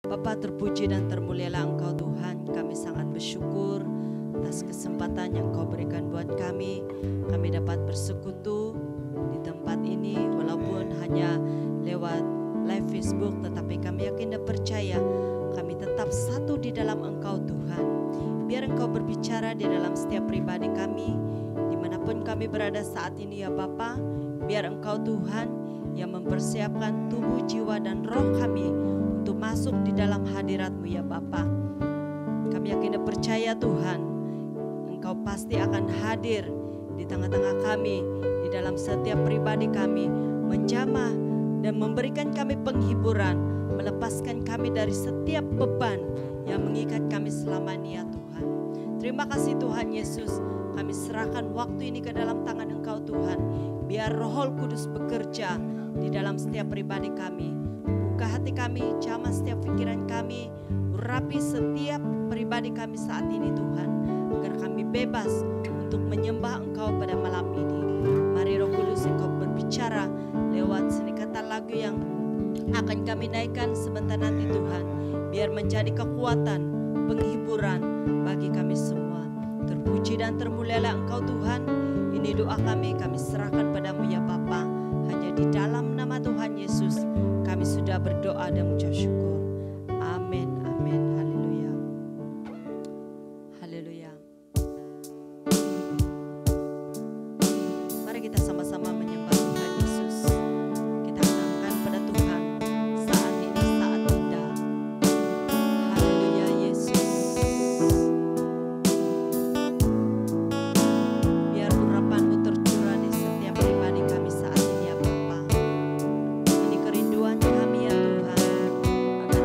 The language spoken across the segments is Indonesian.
Bapa, terpuji dan termulialah Engkau Tuhan. Kami sangat bersyukur atas kesempatan yang Kau berikan buat kami. Kami dapat bersekutu di tempat ini walaupun hanya lewat live Facebook, tetapi kami yakin dan percaya kami tetap satu di dalam Engkau Tuhan. Biar Engkau berbicara di dalam setiap pribadi kami, dimanapun kami berada saat ini ya Bapa. Biar Engkau Tuhan yang mempersiapkan tubuh, jiwa, dan roh kami untuk masuk di dalam hadirat-Mu ya Bapa. Kami yakin dan percaya Tuhan, Engkau pasti akan hadir di tengah-tengah kami, di dalam setiap pribadi kami, menjamah dan memberikan kami penghiburan, melepaskan kami dari setiap beban yang mengikat kami selama ini ya Tuhan. Terima kasih Tuhan Yesus, kami serahkan waktu ini ke dalam tangan Engkau Tuhan. Biar Roh Kudus bekerja di dalam setiap pribadi kami. Buka hati kami, jamah setiap pikiran kami, urapi setiap pribadi kami saat ini Tuhan, agar kami bebas untuk menyembah Engkau pada malam ini. Mari Roh Kudus Engkau berbicara lewat senikatan lagu yang akan kami naikkan sebentar nanti Tuhan. Biar menjadi kekuatan, penghiburan bagi kami semua. Terpuji dan termulialah Engkau Tuhan. Ini doa kami serahkan padamu ya Bapa. Hanya di dalam nama Tuhan Yesus kami sudah berdoa dan mengucap syukur. Amin, amin, haleluya. Haleluya. Mari kita sama-sama menyembah Tuhan Yesus. Kita katakan pada Tuhan, saat ini saat indah. Haleluya Yesus. Biar urapan-Mu tercurah di setiap pribadi kami saat ini ya Bapa. Ini kerinduan kami ya Tuhan, agar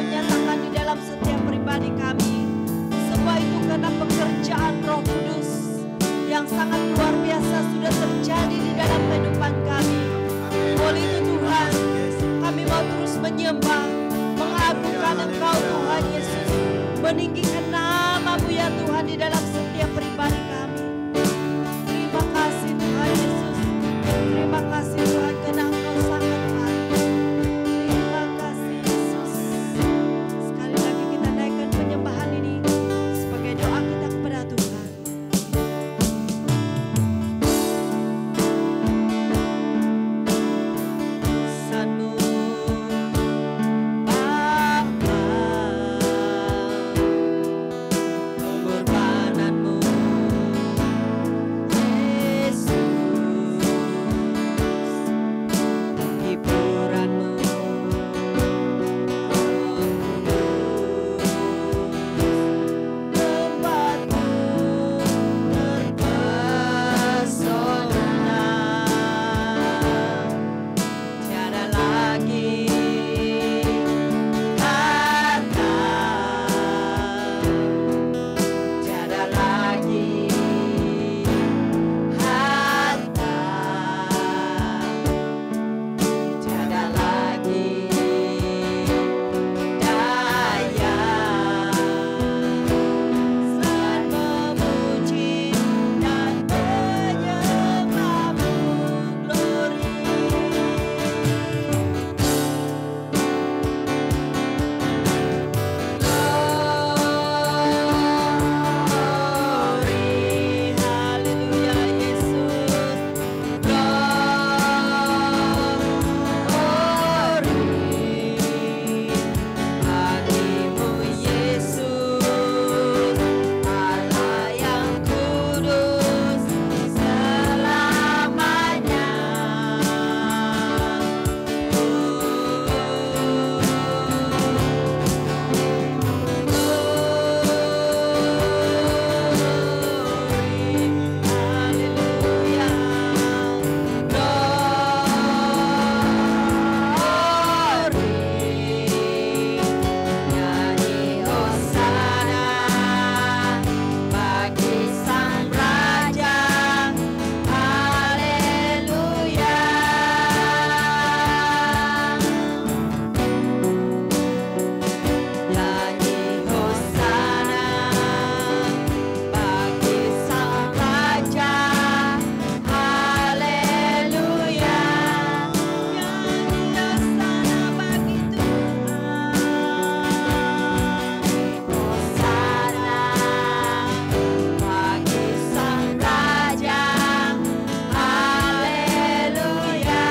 Engkau nyatakan di dalam setiap pribadi kami. Semua itu karena pekerjaan Roh Kudus yang sangat luar biasa sudah terjadi di dalam kehidupan kami. Oleh itu Tuhan, kami mau terus menyembah, mengagungkan Engkau Tuhan Yesus, meninggikan nama-Mu ya Tuhan di dalam setiap pribadi kami. Terima kasih Tuhan Yesus, terima kasih Tuhan karena Engkau sangat baik. Terima kasih Yesus. Sekali lagi kita naikkan penyembahan ini sebagai doa kita kepada Tuhan. Sanmu Bapa, pengorbananmu Yesus, hiburanmu tempatmu terpesona, tiada lagi kata, tiada lagi harta, tiada lagi daya selain memuji dan menyembah-Mu, glory. Glory, haleluya Yesus. Glory bagimu Yesus, Allah yang kudus selamanya. Haleluya. Glory, nyanyi hosana bagi Sang Raja. Haleluya. Nyanyi hosana bagi Sang Raja. Haleluya. Nyanyi hosana bagi Tuhan. Hosana bagi Sang Raja. Haleluya.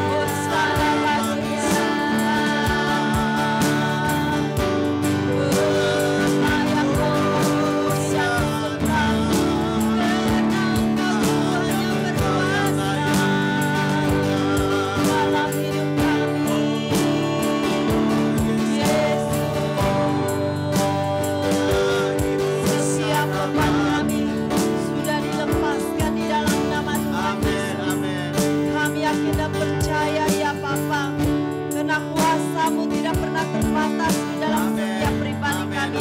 Hosana bagi setiap beban kami sudah dilepaskan di dalam nama Tuhan Yesus. Kami yakin dan percaya ya Bapa, karena kuasa-Mu tidak pernah terbatas di dalam setiap pribadi kami.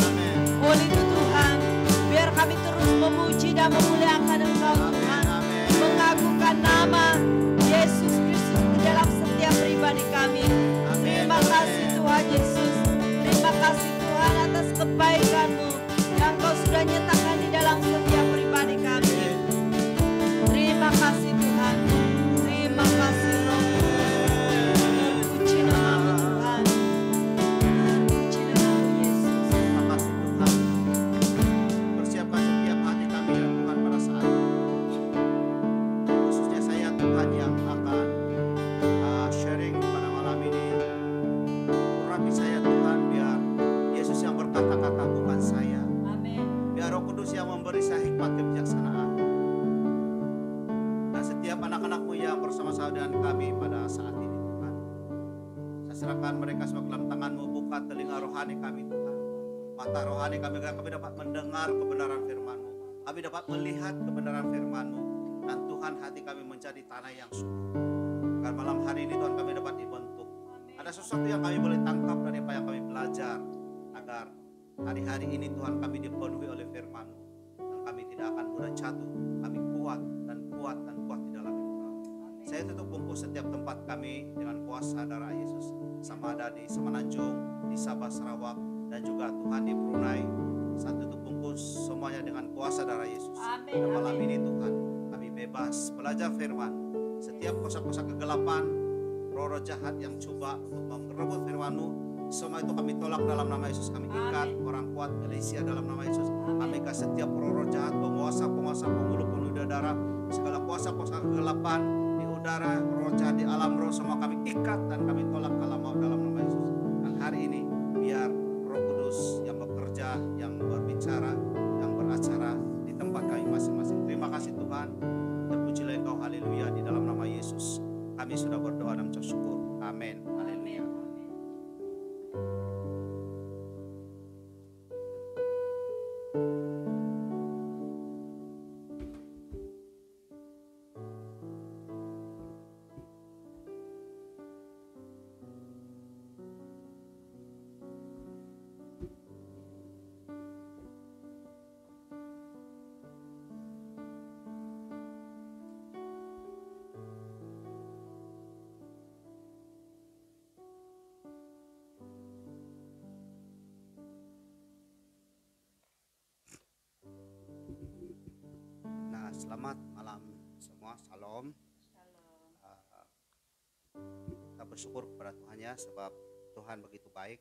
Oleh itu Tuhan, biar kami terus memuji dan memuliakan Engkau Tuhan, mengagungkan nama Yesus Kristus di dalam setiap pribadi kami. Terima kasih Tuhan Yesus, terima kasih Tuhan atas kebaikan-Mu yang Kau sudah nyatakan di dalam setiap pribadi kami. Terima kasih Tuhan, terima kasih Roh. Puji nama-Mu Tuhan, puji nama Yesus. Terima kasih Tuhan. Persiapkan setiap hati kami ya Tuhan pada saat ini. Khususnya saya Tuhan yang akan sharing pada malam ini. Urapi saya Tuhan biar Yesus yang berkata-kata bukan saya. Amin. Biar Roh Kudus yang memberi saya hikmat kebijaksanaan. Dan setiap anak-anak-Mu yang bersama-sama dengan kami pada saat ini Tuhan. Saya serahkan mereka semua ke dalam tangan-Mu, buka telinga rohani kami Tuhan. Mata rohani kami agar kami dapat mendengar kebenaran firman-Mu. kami dapat melihat kebenaran firman-Mu, dan Tuhan hati kami menjadi tanah yang subur. Agar malam hari ini Tuhan kami dapat dibentuk. Ada sesuatu yang kami boleh tangkap dari apa yang kami belajar, agar hari-hari ini Tuhan kami dipenuhi oleh firman-Mu, dan kami tidak akan mudah jatuh. Kami kuat dan kuat dan kuat di dalam Engkau. Saya tutup bungkus setiap tempat kami dengan kuasa darah Yesus, sama ada di Semenanjung, di Sabah, Sarawak, dan juga Tuhan di Brunei. Saya tutup bungkus semuanya dengan kuasa darah Yesus. Dan malam ini Tuhan, kami bebas belajar firman. Setiap kosa-kosa kegelapan, roh-roh jahat yang coba untuk merebut firman-Mu, semua itu kami tolak dalam nama Yesus. Kami ikat orang kuat Malaysia dalam nama Yesus. Kami ikat setiap roh-roh jahat, penguasa-penguasa, penghulu-penghulu udara, segala kuasa-kuasa kegelapan di udara, roh jahat di alam roh, semua kami ikat dan kami tolak dalam nama Yesus. Dan hari ini biar Roh Kudus yang bekerja, yang berbicara, yang beracara di tempat kami masing-masing. Terima kasih Tuhan. Terpujilah Engkau, haleluya, di dalam nama Yesus. Kami sudah berdoa dan mengucap syukur. Amin. Haleluya. Nah, selamat malam semua. Shalom. Kita bersyukur kepada Tuhan ya, sebab Tuhan begitu baik.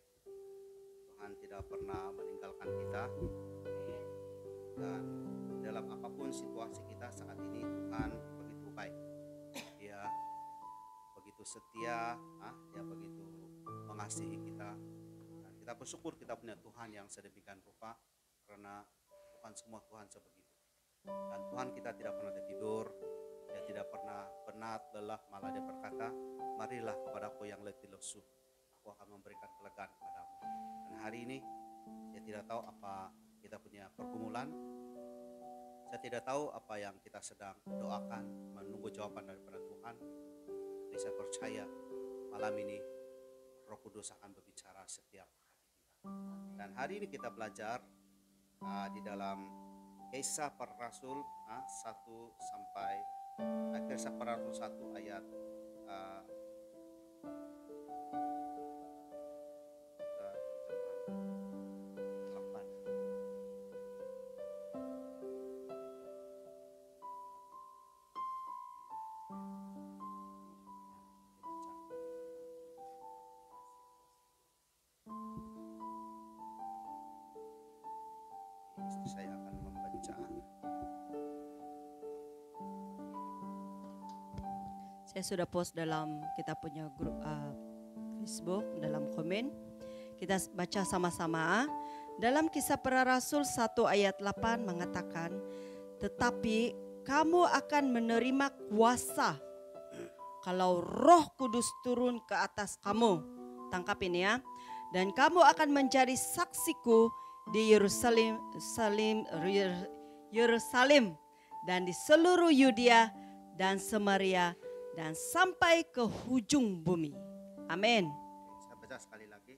Tuhan tidak pernah meninggalkan kita. Dan dalam apapun situasi kita saat ini, Tuhan begitu baik. Dia begitu setia, Dia begitu mengasihi kita. Dan kita bersyukur kita punya Tuhan yang sedemikian rupa, karena bukan semua Tuhan sebegitu. Dan Tuhan kita tidak pernah tidur, Dia tidak pernah penat, lelah, malah Dia berkata, marilah kepadaku yang letih lesu, aku akan memberikan kelegaan kepadamu. Dan hari ini saya tidak tahu apa kita punya pergumulan, saya tidak tahu apa yang kita sedang doakan, menunggu jawaban daripada Tuhan. Tapi saya percaya malam ini Roh Kudus akan berbicara setiap hati kita. Dan hari ini kita belajar di dalam Kisah Para Rasul 1 sampai Kisah Para Rasul 1 ayat 8. Istri saya akan membaca. Saya sudah post dalam kita punya grup Facebook, dalam komen. Kita baca sama-sama. Dalam Kisah Para Rasul 1 ayat 8 mengatakan, tetapi kamu akan menerima kuasa kalau Roh Kudus turun ke atas kamu. Tangkap ini ya. Dan kamu akan menjadi saksiku di Yerusalem dan di seluruh Yudea dan Samaria dan sampai ke hujung bumi. Amin. Saya baca sekali lagi.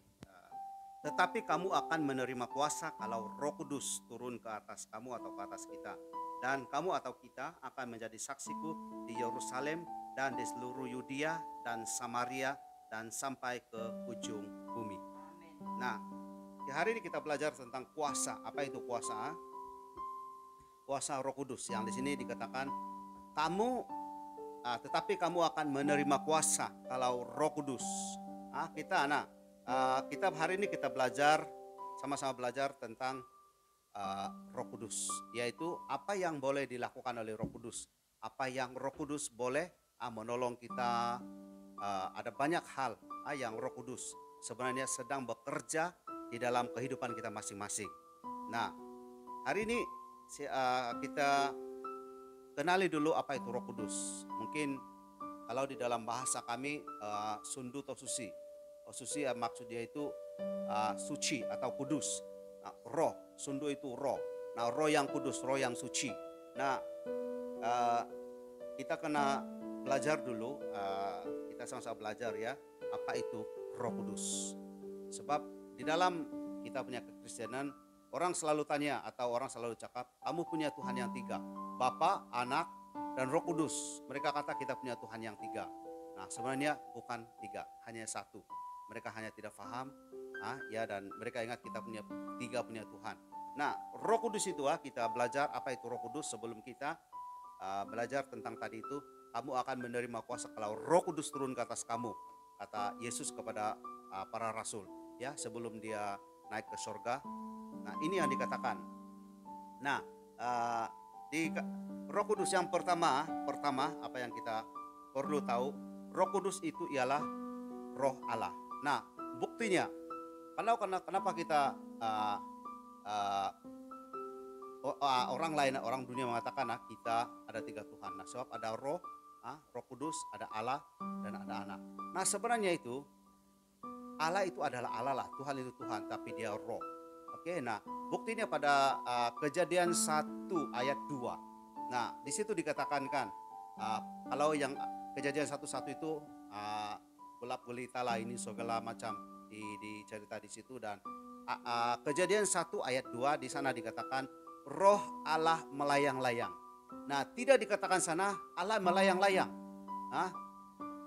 Tetapi kamu akan menerima kuasa kalau Roh Kudus turun ke atas kamu atau ke atas kita. Dan kamu atau kita akan menjadi saksiku di Yerusalem dan di seluruh Yudea dan Samaria dan sampai ke ujung bumi. Nah, di hari ini kita belajar tentang kuasa. Apa itu kuasa? Kuasa Roh Kudus yang di sini dikatakan tetapi kamu akan menerima kuasa kalau Roh Kudus. Kita hari ini kita belajar sama-sama belajar tentang Roh Kudus, yaitu apa yang boleh dilakukan oleh Roh Kudus, apa yang Roh Kudus boleh menolong kita. Ada banyak hal yang Roh Kudus sebenarnya sedang bekerja di dalam kehidupan kita masing-masing. Nah, hari ini kita kenali dulu apa itu Roh Kudus. Mungkin kalau di dalam bahasa kami Sundu atau Susi. Susi maksud dia itu suci atau kudus. Roh, Sundu itu roh. Nah, roh yang kudus, roh yang suci. Nah, eh, kita kena belajar dulu, kita sama-sama belajar ya, apa itu Roh Kudus. Sebab di dalam kita punya kekristenan, orang selalu tanya atau orang selalu cakap, kamu punya Tuhan yang tiga, Bapa, Anak, dan Roh Kudus. Mereka kata kita punya Tuhan yang tiga. Nah, sebenarnya bukan tiga, hanya satu. Mereka hanya tidak paham, ya, dan mereka ingat kita punya tiga punya Tuhan. Nah, Roh Kudus itu kita belajar apa itu Roh Kudus sebelum kita belajar tentang tadi itu. Kamu akan menerima kuasa kalau Roh Kudus turun ke atas kamu, kata Yesus kepada para rasul, ya, sebelum dia naik ke surga. Nah, ini yang dikatakan. Nah, di Roh Kudus yang pertama apa yang kita perlu tahu, Roh Kudus itu ialah Roh Allah. Nah, buktinya, kenapa kita orang lain, orang dunia mengatakan kita ada tiga Tuhan. Nah, sebab ada Roh Kudus, ada Allah, dan ada Anak. Nah, sebenarnya itu Allah itu adalah Allah lah, Tuhan itu Tuhan, tapi dia Roh. Oke, nah buktinya pada Kejadian 1 ayat 2. Nah, di situ dikatakan kan, kalau yang Kejadian 1:1 itu gelap gulita lah ini segala macam di cerita di situ, dan Kejadian 1 ayat 2 di sana dikatakan Roh Allah melayang-layang. Nah, tidak dikatakan sana Allah melayang-layang.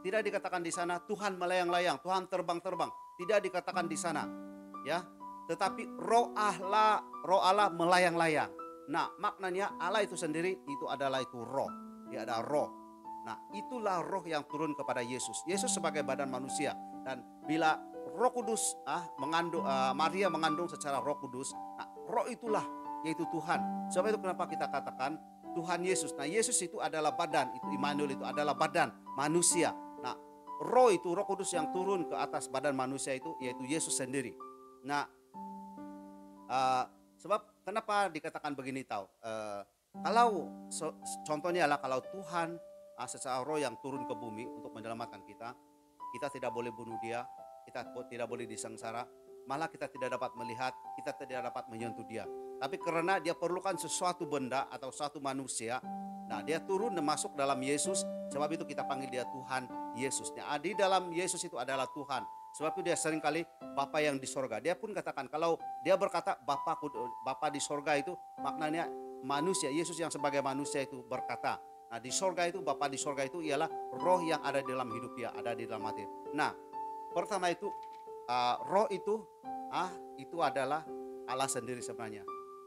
Tidak dikatakan di sana Tuhan melayang-layang, Tuhan terbang-terbang. Tidak dikatakan di sana, ya. Tetapi Roh Allah melayang-layang. Nah, maknanya Allah itu sendiri itu adalah itu Roh. Dia ada Roh. Nah, itulah Roh yang turun kepada Yesus. Yesus sebagai badan manusia, dan bila Roh Kudus Maria mengandung secara Roh Kudus. Nah, Roh itulah yaitu Tuhan. Sebab itu kenapa kita katakan Tuhan Yesus. Nah, Yesus itu adalah badan, itu Immanuel itu adalah badan manusia. Nah, Roh itu Roh Kudus yang turun ke atas badan manusia itu yaitu Yesus sendiri. Nah, sebab kenapa dikatakan begini tahu? Kalau contohnya adalah kalau Tuhan secara Roh yang turun ke bumi untuk menyelamatkan kita tidak boleh bunuh dia, kita tidak boleh disengsara, malah kita tidak dapat melihat, kita tidak dapat menyentuh dia. Tapi karena dia perlukan sesuatu benda atau suatu manusia, nah dia turun dan masuk dalam Yesus. Sebab itu kita panggil dia Tuhan Yesus. Nah, di dalam Yesus itu adalah Tuhan. Sebab itu dia seringkali Bapa yang di sorga. Dia pun katakan kalau dia berkata Bapa di sorga itu maknanya manusia. Yesus yang sebagai manusia itu berkata. Nah, di sorga itu, Bapa di sorga itu ialah Roh yang ada di dalam hidup dia, ada di dalam hati. Nah, pertama itu Roh itu adalah Allah sendiri sebenarnya.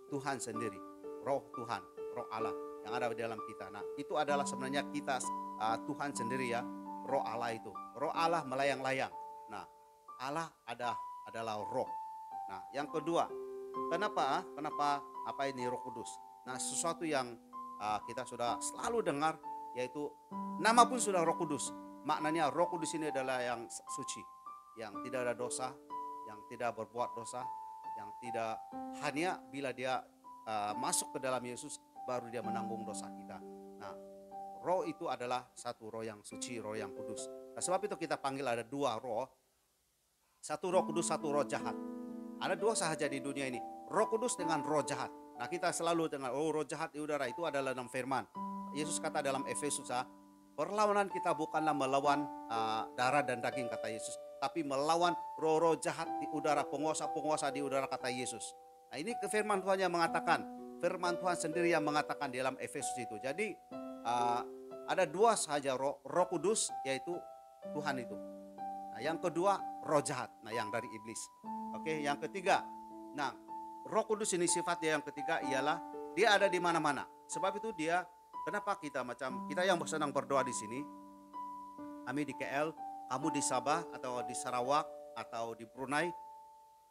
Tuhan sendiri, Roh Tuhan, Roh Allah yang ada di dalam kita. Nah, itu adalah sebenarnya kita Tuhan sendiri ya, Roh Allah itu. Roh Allah melayang-layang. Nah, Allah adalah Roh. Nah, yang kedua, kenapa apa ini Roh Kudus? Nah, sesuatu yang kita sudah selalu dengar, yaitu nama pun sudah Roh Kudus. Maknanya Roh Kudus ini adalah yang suci, yang tidak ada dosa, yang tidak berbuat dosa, yang tidak hanya bila dia masuk ke dalam Yesus baru dia menanggung dosa kita. Nah, Roh itu adalah satu Roh yang suci, Roh yang kudus. Nah, sebab itu kita panggil ada dua Roh, satu Roh Kudus, satu Roh jahat. Ada dua sahaja di dunia ini, Roh Kudus dengan Roh jahat. Nah, kita selalu dengar roh jahat di udara, itu adalah dalam firman. Yesus kata dalam Efesus, perlawanan kita bukanlah melawan darah dan daging, kata Yesus, tapi melawan roh-roh jahat di udara, penguasa-penguasa di udara, kata Yesus. Nah, ini firman Tuhan yang mengatakan, firman Tuhan sendiri yang mengatakan di dalam Efesus itu. Jadi ada dua saja Roh Kudus, yaitu Tuhan itu. Nah, yang kedua roh jahat, nah yang dari iblis. Oke, yang ketiga, nah Roh Kudus ini sifatnya yang ketiga ialah dia ada di mana-mana. Sebab itu dia, kenapa kita yang sedang berdoa di sini, kami di KL, kamu di Sabah atau di Sarawak atau di Brunei.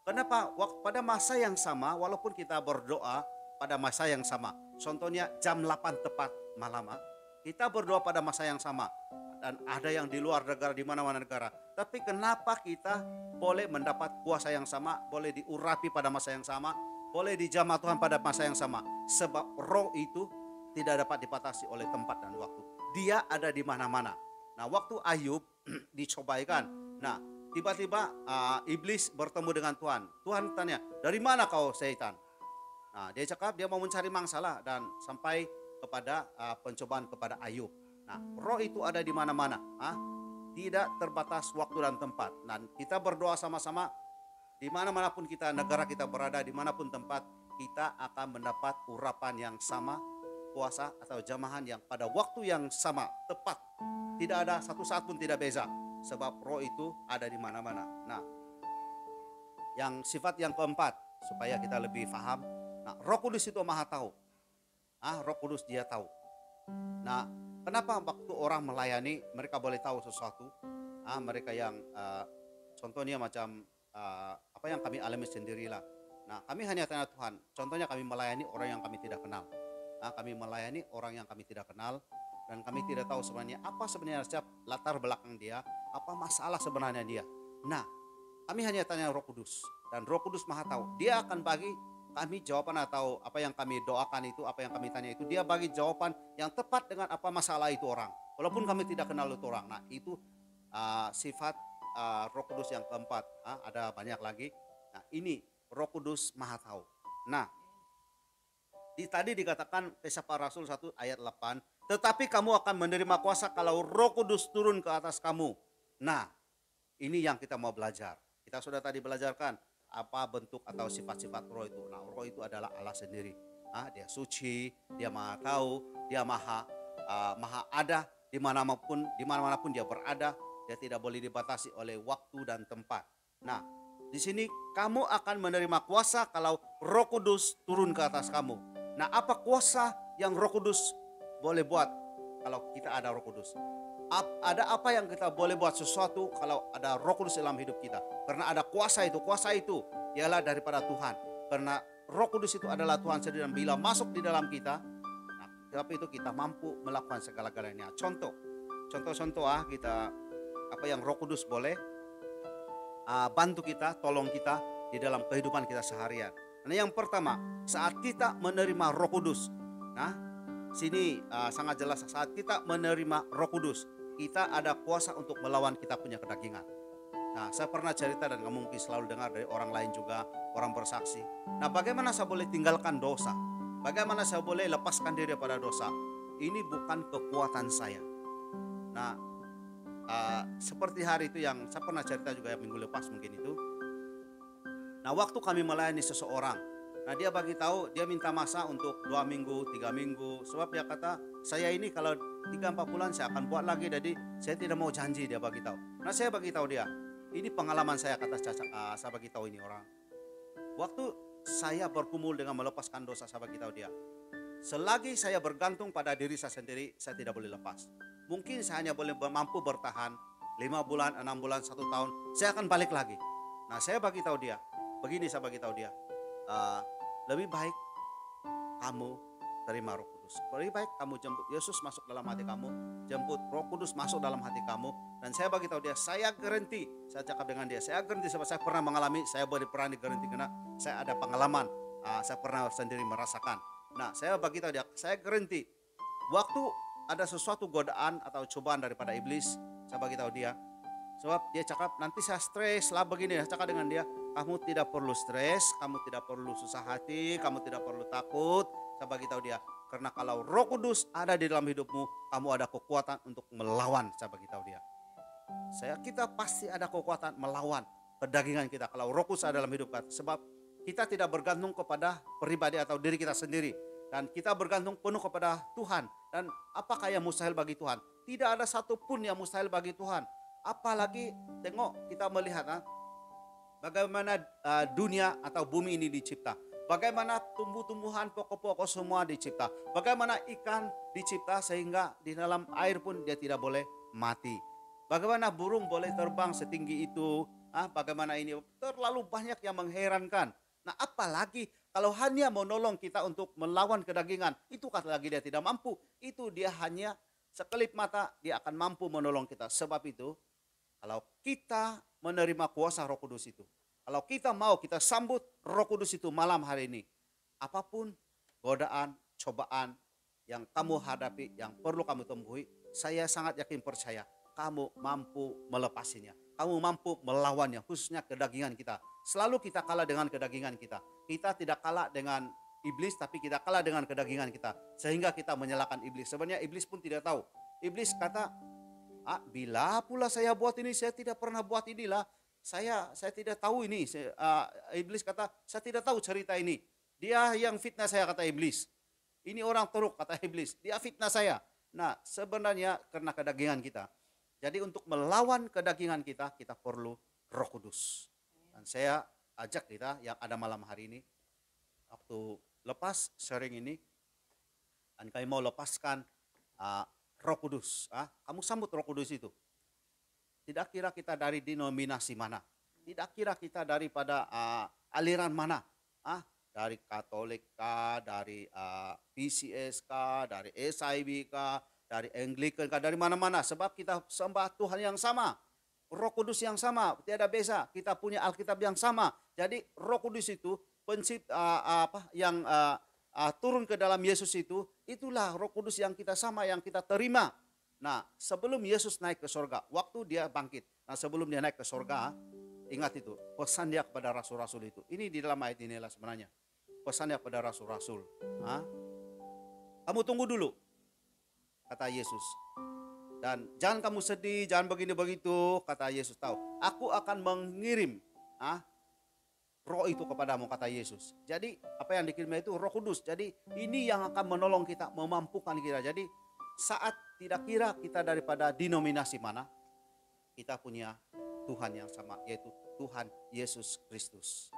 Kenapa? Pada masa yang sama, walaupun kita berdoa pada masa yang sama. Contohnya jam 8 tepat malam, kita berdoa pada masa yang sama. Dan ada yang di luar negara, di mana-mana negara. Tapi kenapa kita boleh mendapat kuasa yang sama, boleh diurapi pada masa yang sama, boleh dijamah Tuhan pada masa yang sama? Sebab Roh itu tidak dapat dibatasi oleh tempat dan waktu. Dia ada di mana-mana. Nah, waktu Ayub dicobaikan, nah tiba-tiba iblis bertemu dengan Tuhan. Tuhan tanya, dari mana kau setan? Nah, dia cakap dia mau mencari mangsalah dan sampai kepada pencobaan kepada Ayub. Nah, roh itu ada di mana-mana, tidak terbatas waktu dan tempat. Dan kita berdoa sama-sama di mana-mana pun kita, negara kita berada, dimanapun tempat, kita akan mendapat urapan yang sama, kuasa atau jamahan yang pada waktu yang sama, tepat. Tidak ada satu saat pun tidak beza, sebab roh itu ada di mana-mana. Nah, yang sifat yang keempat, supaya kita lebih paham, nah, Roh Kudus itu maha tahu. Roh Kudus dia tahu. Nah, kenapa waktu orang melayani mereka boleh tahu sesuatu? Mereka yang contohnya macam apa yang kami alami sendirilah. Nah, kami hanya tanya Tuhan. Contohnya kami melayani orang yang kami tidak kenal. Kami melayani orang yang kami tidak kenal dan kami tidak tahu sebenarnya apa sebenarnya setiap latar belakang dia, apa masalah sebenarnya dia. Nah, kami hanya tanya Roh Kudus dan Roh Kudus maha tahu. Dia akan bagi kami jawaban atau apa yang kami doakan itu, apa yang kami tanya itu, dia bagi jawaban yang tepat dengan apa masalah itu orang. Walaupun kami tidak kenal itu orang. Nah, itu sifat Roh Kudus yang keempat. Ada banyak lagi. Nah, ini Roh Kudus maha tahu. Nah, tadi dikatakan Kisah Para Rasul 1 ayat 8, tetapi kamu akan menerima kuasa kalau Roh Kudus turun ke atas kamu. Nah, ini yang kita mau belajar. Kita sudah tadi belajarkan apa bentuk atau sifat-sifat roh itu. Nah, roh itu adalah Allah sendiri. Dia suci, dia maha tahu, dia maha ada dimanapun dia berada. Dia tidak boleh dibatasi oleh waktu dan tempat. Nah, di sini kamu akan menerima kuasa kalau Roh Kudus turun ke atas kamu. Nah, apa kuasa yang Roh Kudus boleh buat kalau kita ada Roh Kudus? Ada apa yang kita boleh buat sesuatu kalau ada Roh Kudus dalam hidup kita? Karena ada kuasa itu ialah daripada Tuhan. Karena Roh Kudus itu adalah Tuhan sendiri dan bila masuk di dalam kita, nah, tapi itu kita mampu melakukan segala-galanya. Contoh kita apa yang Roh Kudus boleh bantu kita, tolong kita di dalam kehidupan kita seharian. Nah, yang pertama, saat kita menerima Roh Kudus, nah sini sangat jelas saat kita menerima Roh Kudus, kita ada kuasa untuk melawan kita punya kedagingan. Nah, saya pernah cerita dan kamu mungkin selalu dengar dari orang lain juga, orang bersaksi. Nah, bagaimana saya boleh tinggalkan dosa? Bagaimana saya boleh lepaskan diri pada dosa? Ini bukan kekuatan saya. Nah, seperti hari itu yang saya pernah cerita juga minggu lepas mungkin itu. Nah, waktu kami melayani seseorang, nah dia bagi tahu, dia minta masa untuk 2 minggu, 3 minggu. Sebab dia kata, saya ini kalau 3-4 bulan saya akan buat lagi, jadi saya tidak mau janji, dia bagi tahu. Nah, saya bagi tahu dia, ini pengalaman saya, kata saya bagi tahu ini orang. Waktu saya bergumul dengan melepaskan dosa, saya bagi tahu dia, selagi saya bergantung pada diri saya sendiri, saya tidak boleh lepas. Mungkin saya hanya boleh mampu bertahan 5 bulan, 6 bulan, 1 tahun, saya akan balik lagi. Nah, saya bagi tahu dia, begini saya bagi tahu dia, lebih baik kamu terima Roh Kudus. Lebih baik kamu jemput Yesus masuk dalam hati kamu, jemput Roh Kudus masuk dalam hati kamu. Dan saya bagi tahu dia, saya garanti, saya cakap dengan dia, saya garanti sebab saya pernah mengalami, saya boleh berani garanti karena saya ada pengalaman, saya pernah sendiri merasakan. Nah, saya bagi tahu dia, saya garanti waktu ada sesuatu godaan atau cobaan daripada iblis, saya bagi tahu dia, sebab dia cakap nanti saya stres lah begini, saya cakap dengan dia, kamu tidak perlu stres, kamu tidak perlu susah hati, kamu tidak perlu takut. Saya bagi tahu dia, karena kalau Roh Kudus ada di dalam hidupmu, kamu ada kekuatan untuk melawan. Saya bagi tahu dia, kita pasti ada kekuatan melawan kedagingan kita kalau Roh Kudus ada dalam hidup kita. Sebab kita tidak bergantung kepada pribadi atau diri kita sendiri, dan kita bergantung penuh kepada Tuhan. Dan apakah yang mustahil bagi Tuhan? Tidak ada satupun yang mustahil bagi Tuhan. Apalagi tengok, kita melihat bagaimana dunia atau bumi ini dicipta. Bagaimana tumbuh-tumbuhan, pokok-pokok semua dicipta. Bagaimana ikan dicipta sehingga di dalam air pun dia tidak boleh mati. Bagaimana burung boleh terbang setinggi itu. Bagaimana ini terlalu banyak yang mengherankan. Nah, apalagi kalau hanya menolong kita untuk melawan kedagingan, itu kata lagi dia tidak mampu. Itu dia hanya sekelip mata dia akan mampu menolong kita. Sebab itu kalau kita menerima kuasa Roh Kudus itu, kalau kita mau kita sambut Roh Kudus itu malam hari ini, apapun godaan, cobaan yang kamu hadapi, yang perlu kamu temui, saya sangat yakin percaya kamu mampu melepasinya. Kamu mampu melawannya, khususnya kedagingan kita. Selalu kita kalah dengan kedagingan kita. Kita tidak kalah dengan iblis, tapi kita kalah dengan kedagingan kita. Sehingga kita menyalahkan iblis. Sebenarnya iblis pun tidak tahu. Iblis kata, bila pula saya buat ini, saya tidak pernah buat inilah. Saya tidak tahu ini. Iblis kata, saya tidak tahu cerita ini. Dia yang fitnah saya, kata iblis. Ini orang teruk, kata iblis. Dia fitnah saya. Nah, sebenarnya karena kedagingan kita. Jadi untuk melawan kedagingan kita perlu Roh Kudus. Dan saya ajak kita yang ada malam hari ini, waktu lepas sharing ini, dan kami mau lepaskan Roh Kudus. Kamu sambut Roh Kudus itu. Tidak kira kita dari denominasi mana. Tidak kira kita daripada aliran mana. Dari Katolik kah, dari PCS kah, dari SIB kah, dari Anglican kah, dari mana-mana. Sebab kita sembah Tuhan yang sama. Roh Kudus yang sama, tiada beza. Kita punya Alkitab yang sama. Jadi Roh Kudus itu yang turun ke dalam Yesus itu, itulah Roh Kudus yang kita sama, yang kita terima. Nah, sebelum Yesus naik ke surga, waktu dia bangkit, nah sebelum dia naik ke surga, ingat itu, pesan dia kepada rasul-rasul itu. Ini di dalam ayat inilah sebenarnya. Pesan dia kepada rasul-rasul. Kamu tunggu dulu, kata Yesus. Dan jangan kamu sedih, jangan begini begitu, kata Yesus. Tahu, aku akan mengirim Roh itu kepadamu, kata Yesus. Jadi apa yang dikirim itu Roh Kudus. Jadi ini yang akan menolong kita, memampukan kita. Jadi saat tidak kira kita daripada denominasi mana, kita punya Tuhan yang sama, yaitu Tuhan Yesus Kristus.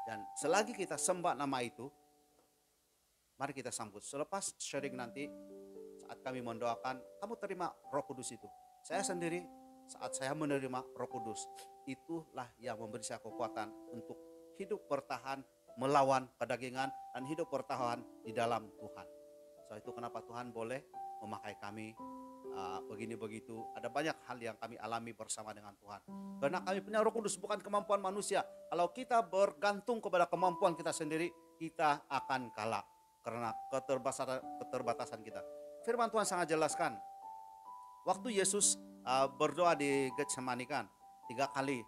Dan selagi kita sembah nama itu, mari kita sambut. Selepas sharing nanti, saat kami mendoakan, kamu terima Roh Kudus itu. Saya sendiri, saat saya menerima Roh Kudus, itulah yang memberi saya kekuatan untuk hidup bertahan melawan kedagingan dan hidup bertahan di dalam Tuhan. So itu kenapa Tuhan boleh memakai kami begini begitu. Ada banyak hal yang kami alami bersama dengan Tuhan. Karena kami punya Roh Kudus, bukan kemampuan manusia. Kalau kita bergantung kepada kemampuan kita sendiri, kita akan kalah karena keterbatasan kita. Firman Tuhan sangat jelaskan. Waktu Yesus berdoa di Getsemani kan, 3 kali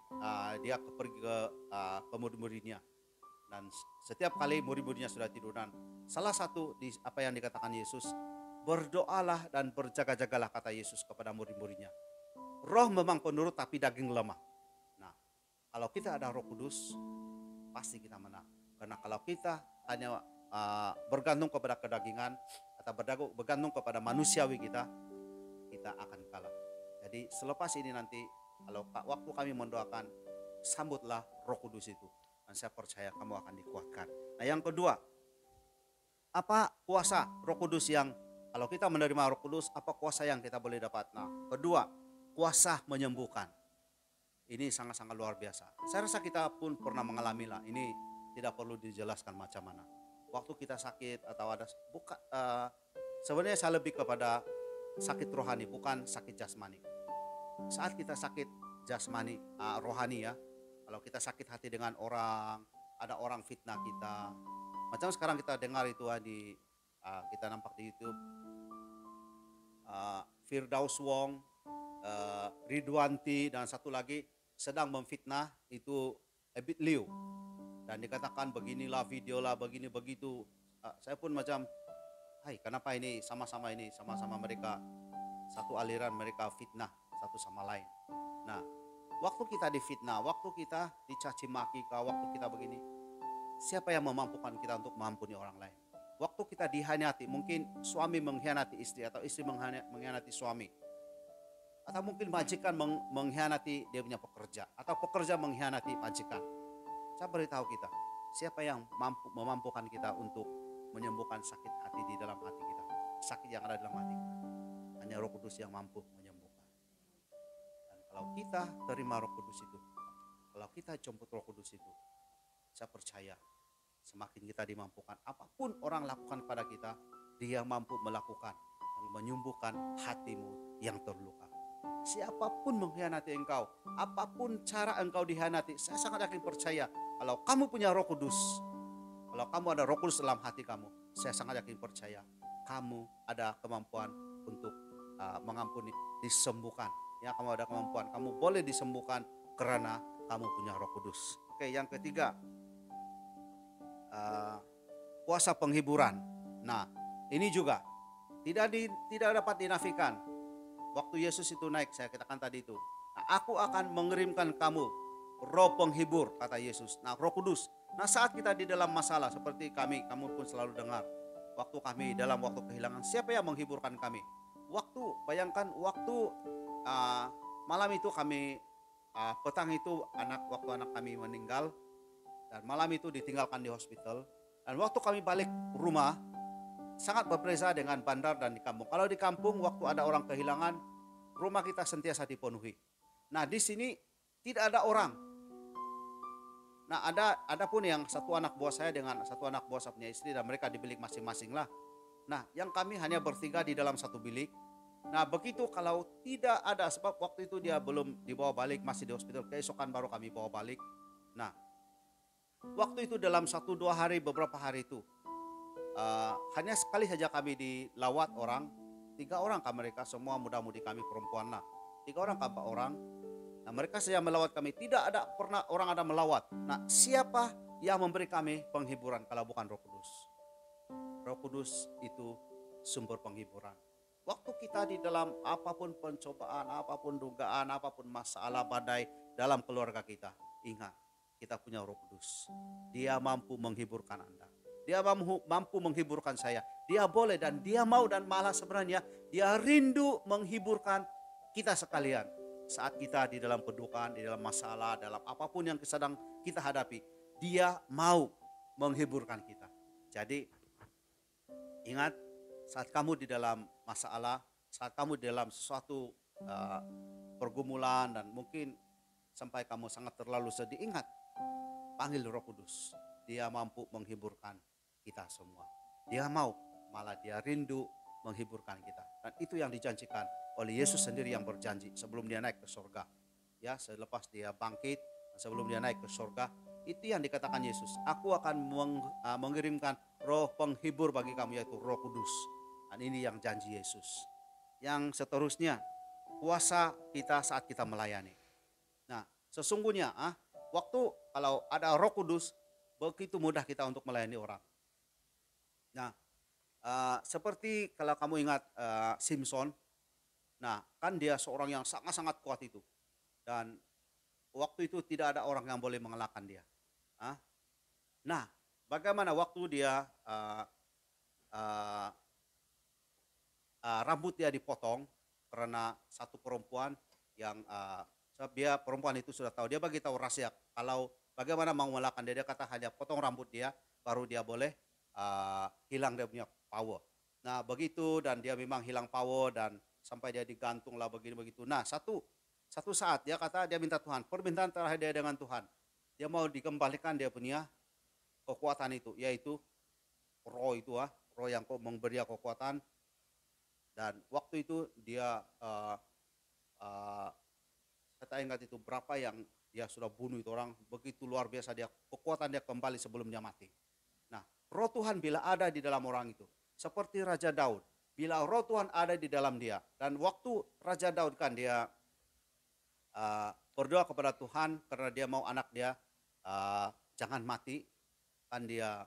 dia pergi ke murid-muridnya. Dan setiap kali murid-muridnya sudah tidur. Dan salah satu di apa yang dikatakan Yesus, berdoalah dan berjaga-jagalah, kata Yesus kepada murid-muridnya. Roh memang penurut tapi daging lemah. Nah, kalau kita ada Roh Kudus, pasti kita menang. Karena kalau kita hanya bergantung kepada kedagingan atau bergantung kepada manusiawi kita akan kalah. Jadi selepas ini nanti, kalau waktu kami mendoakan, sambutlah Roh Kudus itu. Dan saya percaya kamu akan dikuatkan. Nah, yang kedua, apa kuasa Roh Kudus yang, kalau kita menerima Roh Kudus, apa kuasa yang kita boleh dapat? Nah, kedua, kuasa menyembuhkan. Ini sangat-sangat luar biasa. Saya rasa kita pun pernah mengalami lah. Ini tidak perlu dijelaskan macam mana. Waktu kita sakit atau ada sebenarnya saya lebih kepada sakit rohani, bukan sakit jasmani. Saat kita sakit jasmani, rohani ya. Kalau kita sakit hati dengan orang, ada orang fitnah kita. Macam sekarang kita dengar itu kita nampak di YouTube. Firdaus Wong, Ridwanti, dan satu lagi sedang memfitnah itu Ebit Liu. Dan dikatakan beginilah video lah, begini begitu. Saya pun macam, hai, kenapa ini sama-sama mereka satu aliran, mereka fitnah satu sama lain. Nah, waktu kita difitnah, waktu kita dicaci maki, waktu kita begini, siapa yang memampukan kita untuk mengampuni orang lain? Waktu kita dikhianati, mungkin suami mengkhianati istri atau istri mengkhianati suami, atau mungkin majikan mengkhianati dia punya pekerja, atau pekerja mengkhianati majikan. Saya beritahu kita, siapa yang memampukan kita untuk menyembuhkan sakit hati di dalam hati kita, sakit yang ada dalam hati kita. Hanya Roh Kudus yang mampu menyembuhkan. Dan kalau kita terima Roh Kudus itu, kalau kita jemput Roh Kudus itu, saya percaya semakin kita dimampukan, apapun orang lakukan pada kita, dia mampu melakukan dan menyembuhkan hatimu yang terluka. Siapapun mengkhianati engkau, apapun cara engkau dikhianati, saya sangat yakin percaya, kalau kamu punya Roh Kudus, kalau kamu ada Roh Kudus dalam hati kamu, saya sangat yakin percaya, kamu ada kemampuan untuk mengampuni, disembuhkan. Ya, kamu ada kemampuan, kamu boleh disembuhkan karena kamu punya Roh Kudus. Oke, yang ketiga, kuasa penghiburan. Nah, ini juga tidak dapat dinafikan. Waktu Yesus itu naik, saya katakan tadi itu. Nah, aku akan mengirimkan kamu roh penghibur, kata Yesus. Nah, Roh Kudus. Nah, saat kita di dalam masalah seperti kamu pun selalu dengar. Waktu kami dalam waktu kehilangan, siapa yang menghiburkan kami? Bayangkan waktu malam itu kami, petang itu waktu anak kami meninggal. Dan malam itu ditinggalkan di hospital. Dan waktu kami balik rumah, sangat berbeda dengan bandar dan di kampung. Kalau di kampung, waktu ada orang kehilangan, rumah kita sentiasa dipenuhi. Nah, di sini tidak ada orang. Nah, ada pun yang satu anak buah saya dengan satu anak buah saya punya istri, dan mereka di bilik masing-masing lah. Nah, yang kami hanya bertiga di dalam satu bilik. Nah, begitu kalau tidak ada, sebab waktu itu dia belum dibawa balik, masih di hospital, keesokan baru kami bawa balik. Nah, waktu itu dalam 1-2 hari, beberapa hari itu, hanya sekali saja kami dilawat orang, 3 orang kan mereka, semua muda-mudi kami perempuan lah, 3 orang ke 4 orang. Nah, mereka saja melawat kami, tidak ada pernah orang ada melawat. Nah, siapa yang memberi kami penghiburan kalau bukan Roh Kudus? Roh Kudus itu sumber penghiburan. Waktu kita di dalam apapun pencobaan, apapun dugaan, apapun masalah badai dalam keluarga kita, ingat, kita punya Roh Kudus. Dia mampu menghiburkan Anda. Dia mampu menghiburkan saya. Dia boleh dan dia mau, dan malah sebenarnya dia rindu menghiburkan kita sekalian. Saat kita di dalam kedukaan, di dalam masalah, dalam apapun yang sedang kita hadapi, dia mau menghiburkan kita. Jadi ingat, saat kamu di dalam masalah, saat kamu di dalam sesuatu pergumulan, dan mungkin sampai kamu sangat terlalu sedih, ingat, panggil Roh Kudus. Dia mampu menghiburkan kita semua. Dia mau, malah dia rindu menghiburkan kita. Dan itu yang dijanjikan oleh Yesus sendiri, yang berjanji sebelum dia naik ke surga. Ya, selepas dia bangkit, sebelum dia naik ke surga, itu yang dikatakan Yesus, aku akan mengirimkan roh penghibur bagi kamu, yaitu Roh Kudus. Dan ini yang janji Yesus. Yang seterusnya, kuasa kita saat kita melayani. Nah, sesungguhnya waktu kalau ada Roh Kudus, begitu mudah kita untuk melayani orang. Nah, seperti kalau kamu ingat Simpson, nah kan dia seorang yang sangat-sangat kuat itu, dan waktu itu tidak ada orang yang boleh mengalahkan dia. Nah, bagaimana waktu dia rambut dia dipotong karena satu perempuan yang sebab dia perempuan itu sudah tahu, dia bagi tahu rahasia kalau bagaimana mau mengalahkan dia. Dia kata hanya potong rambut dia, baru dia boleh hilang dia punya power. Nah, begitu, dan dia memang hilang power, dan sampai dia digantung lah begini begitu. Nah, satu saat dia kata, dia minta Tuhan, permintaan terakhir dia dengan Tuhan, dia mau dikembalikan dia punya kekuatan itu, yaitu roh itu, roh yang memberi dia kekuatan. Dan waktu itu dia saya ingat itu berapa yang dia sudah bunuh itu orang, begitu luar biasa dia, kekuatan dia kembali sebelum dia mati. Nah, roh Tuhan bila ada di dalam orang itu, seperti Raja Daud, bila roh Tuhan ada di dalam dia, dan waktu Raja Daud kan dia berdoa kepada Tuhan karena dia mau anak dia jangan mati, kan dia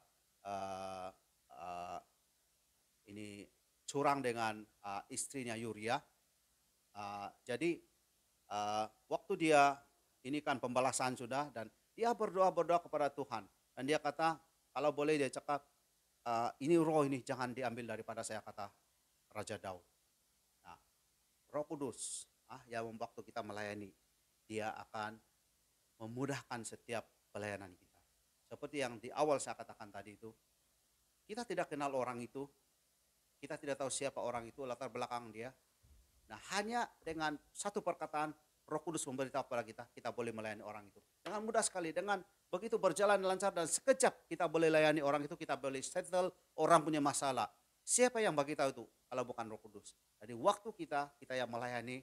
ini curang dengan istrinya Uria. Jadi waktu dia ini kan pembalasan sudah, dan dia berdoa kepada Tuhan, dan dia kata kalau boleh dia cakap ini roh ini jangan diambil daripada saya, kata Raja Daud. Nah, Roh Kudus yang waktu kita melayani, dia akan memudahkan setiap pelayanan kita. Seperti yang di awal saya katakan tadi itu, kita tidak kenal orang itu, kita tidak tahu siapa orang itu, latar belakang dia. Nah, hanya dengan satu perkataan Roh Kudus memberitahu kepada kita, kita boleh melayani orang itu. Dengan mudah sekali, dengan begitu berjalan lancar, dan sekejap kita boleh layani orang itu, kita boleh settle orang punya masalah. Siapa yang bagi tahu itu kalau bukan Roh Kudus? Jadi waktu kita yang melayani,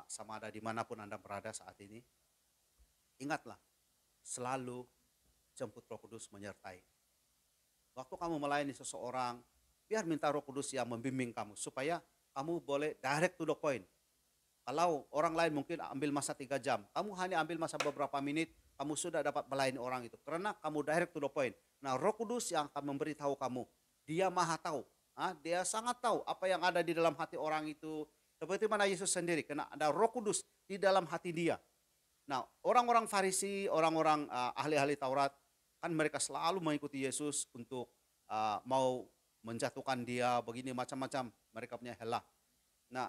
sama ada dimanapun Anda berada saat ini, ingatlah, selalu jemput Roh Kudus menyertai. Waktu kamu melayani seseorang, biar minta Roh Kudus yang membimbing kamu, supaya kamu boleh direct to the point. Kalau orang lain mungkin ambil masa 3 jam, kamu hanya ambil masa beberapa menit, kamu sudah dapat melayani orang itu. Karena kamu direct to the point. Nah, Roh Kudus yang akan memberitahu kamu. Dia maha tahu. Dia sangat tahu apa yang ada di dalam hati orang itu. Seperti mana Yesus sendiri. Karena ada Roh Kudus di dalam hati dia. Nah, orang-orang Farisi, orang-orang ahli-ahli Taurat, kan mereka selalu mengikuti Yesus untuk mau menjatuhkan dia, begini macam-macam. Mereka punya helah. Nah,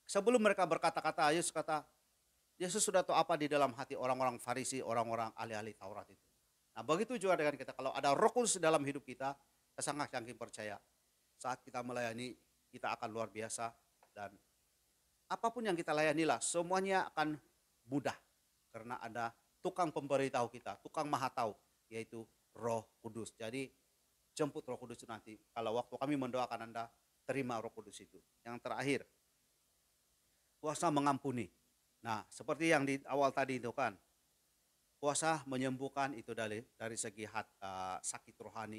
sebelum mereka berkata-kata, Yesus sudah tahu apa di dalam hati orang-orang Farisi, orang-orang ahli-ahli Taurat itu. Nah, begitu juga dengan kita. Kalau ada Roh Kudus dalam hidup kita, saya sangat yakin percaya. Saat kita melayani, kita akan luar biasa. Dan apapun yang kita layanilah, semuanya akan mudah. Karena ada tukang pemberitahu kita, tukang maha tahu, yaitu Roh Kudus. Jadi, jemput Roh Kudus itu nanti. Kalau waktu kami mendoakan Anda, terima Roh Kudus itu. Yang terakhir, kuasa mengampuni. Nah, seperti yang di awal tadi itu kan, puasa menyembuhkan itu dari segi sakit rohani.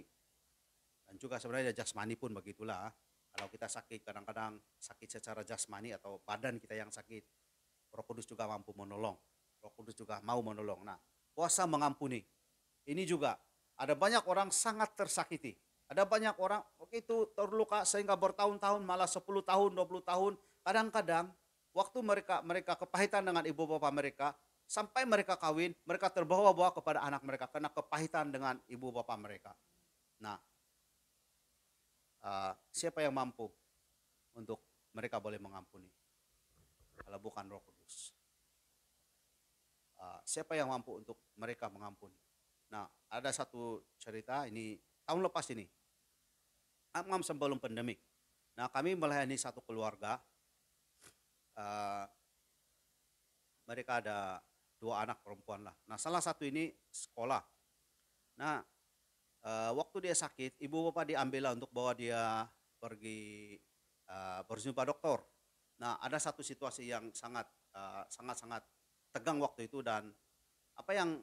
Dan juga sebenarnya jasmani pun begitulah. Kalau kita sakit, kadang-kadang sakit secara jasmani atau badan kita yang sakit, Roh Kudus juga mampu menolong. Roh Kudus juga mau menolong. Nah, puasa mengampuni. Ini juga, ada banyak orang sangat tersakiti. Ada banyak orang begitu terluka sehingga bertahun-tahun, malah 10 tahun, 20 tahun. Kadang-kadang waktu mereka kepahitan dengan ibu bapak mereka, sampai mereka kawin, mereka terbawa-bawa kepada anak mereka karena kepahitan dengan ibu bapak mereka. Nah, siapa yang mampu untuk mereka boleh mengampuni? Kalau bukan Roh Kudus. Siapa yang mampu untuk mereka mengampuni? Nah, ada satu cerita ini tahun lepas ini, sebelum pandemik. Nah, kami melayani satu keluarga. Mereka ada 2 anak perempuan lah. Nah, salah satu ini sekolah. Nah, waktu dia sakit, ibu bapak diambil lah untuk bawa dia pergi berjumpa dokter. Nah, ada satu situasi yang sangat tegang waktu itu. Dan apa yang